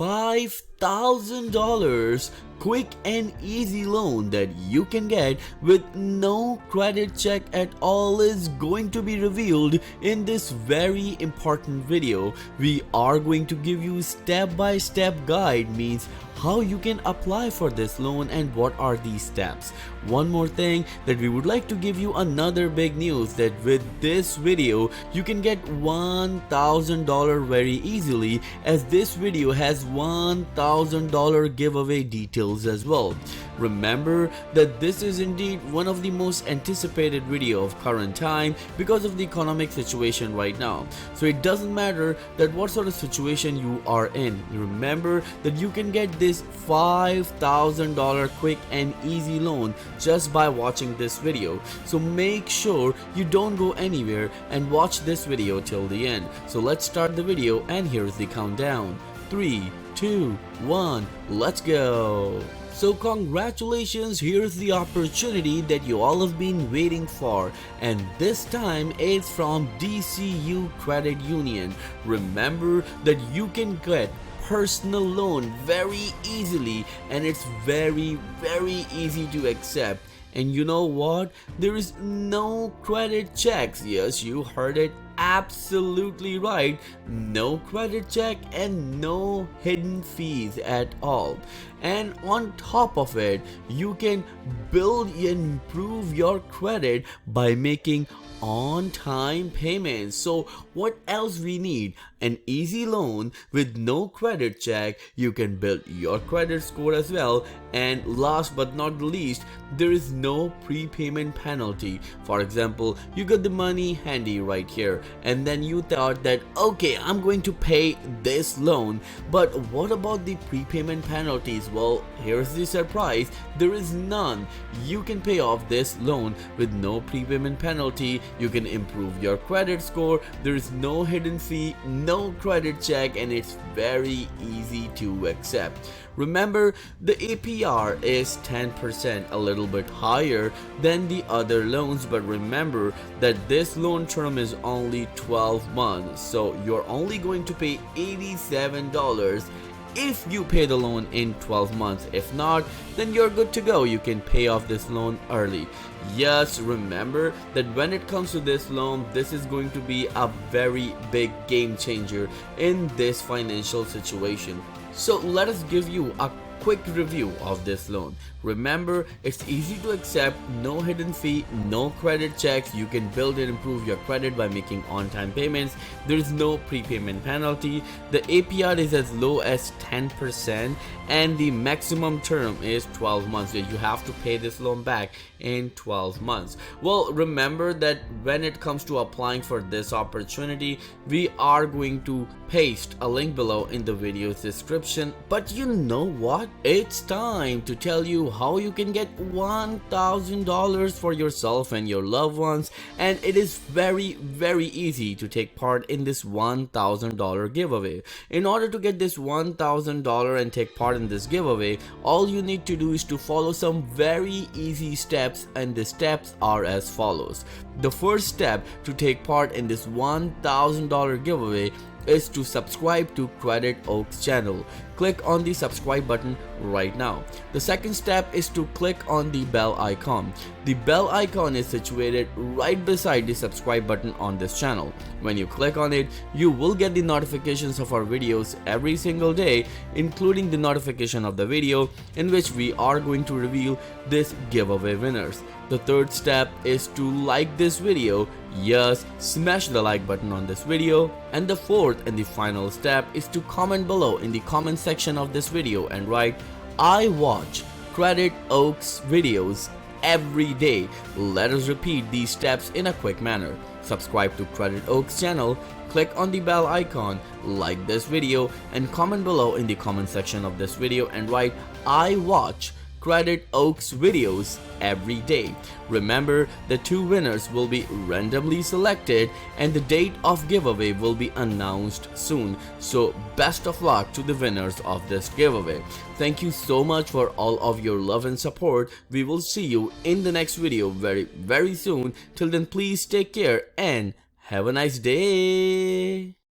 $5,000 quick and easy loan that you can get with no credit check at all is going to be revealed in this very important video. We are going to give you step-by-step guide, means how you can apply for this loan and what are these steps. One more thing, that we would like to give you another big news, that with this video you can get $1,000 very easily, as this video has $1,000 giveaway details as well. Remember that this is indeed one of the most anticipated video of current time because of the economic situation right now. So it doesn't matter that what sort of situation you are in. Remember that you can get this $5,000 quick and easy loan just by watching this video. So make sure you don't go anywhere and watch this video till the end. So let's start the video, and here's the countdown. 3, 2, 1, let's go. So congratulations, here's the opportunity that you all have been waiting for, and this time it's from DCU Credit Union. Remember that you can get personal loan very easily, and it's very easy to accept. And you know what? There is no credit checks. Yes, you heard it absolutely right. No credit check and no hidden fees at all. And on top of it, you can build and improve your credit by making on-time payments. So what else we need? An easy loan with no credit check. You can build your credit score as well, and last but not the least, there is no prepayment penalty. For example, you got the money handy right here, and then you thought that okay, I'm going to pay this loan, but what about the prepayment penalties? Well, here's the surprise, there is none. You can pay off this loan with no prepayment penalty. You can improve your credit score. There is no hidden fee, no credit check, and it's very easy to accept. Remember, the APR is 10%, a little bit higher than the other loans, but remember that this loan term is only 12 months, so you're only going to pay $87 if you pay the loan in 12 months. If not, then you're good to go. You can pay off this loan early. Yes, remember that when it comes to this loan, this is going to be a very big game changer in this financial situation. So let us give you a quick review of this loan. Remember, it's easy to accept, no hidden fee, no credit checks. You can build and improve your credit by making on-time payments. There is no prepayment penalty. The APR is as low as 10%, and the maximum term is 12 months. So you have to pay this loan back in 12 months. Well, remember that when it comes to applying for this opportunity, we are going to paste a link below in the video's description. But you know what? It's time to tell you how you can get $1,000 for yourself and your loved ones, and it is very easy to take part in this $1,000 giveaway. In order to get this $1,000 and take part in this giveaway, all you need to do is to follow some very easy steps, and the steps are as follows. The first step to take part in this $1,000 giveaway is to subscribe to Credit Oaks channel. Click on the subscribe button right now. The second step is to click on the bell icon. The bell icon is situated right beside the subscribe button on this channel. When you click on it, you will get the notifications of our videos every single day, including the notification of the video in which we are going to reveal this giveaway winners. The third step is to like this video. Yes, smash the like button on this video. And the fourth and the final step is to comment below in the comment section of this video and write, I watch Credit Oaks videos every day. Let us repeat these steps in a quick manner. Subscribe to Credit Oaks channel, click on the bell icon, like this video, and comment below in the comment section of this video and write, I watch Credit Oaks videos every day. Remember, the two winners will be randomly selected and the date of giveaway will be announced soon. So best of luck to the winners of this giveaway. Thank you so much for all of your love and support. We will see you in the next video very soon. Till then, please take care and have a nice day.